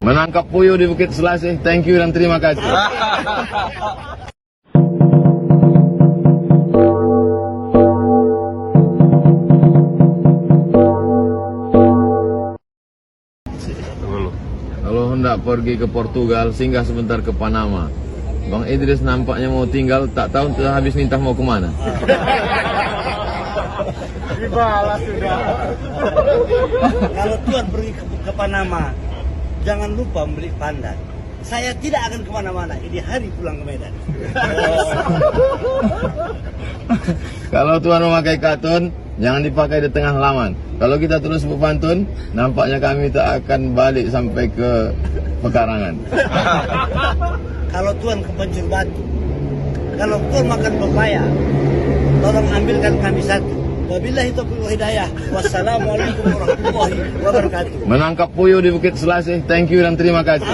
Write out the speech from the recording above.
Menangkap puyuh di Bukit Selasih. Thank you dan terima kasih. Kalau hendak pergi ke Portugal, singgah sebentar ke Panama. Bang Idris nampaknya mau tinggal, tak tahu habis nintah mau kemana. Dibalas sudah. Kalau Tuhan pergi ke Panama, jangan lupa membeli pandan. Saya tidak akan kemana-mana, ini hari pulang ke Medan. Kalau Tuhan memakai katun, jangan dipakai di tengah halaman. Kalau kita terus berpantun, nampaknya kami tak akan balik sampai ke pekarangan. Kalau Tuhan ke Pancur Batu, kalau Tuhan makan pepaya, tolong ambilkan kami satu. Wabillahi taufiq wal hidayah. Wassalamualaikum warahmatullahi wabarakatuh. Menangkap puyuh di Bukit Selasih. Thank you dan terima kasih.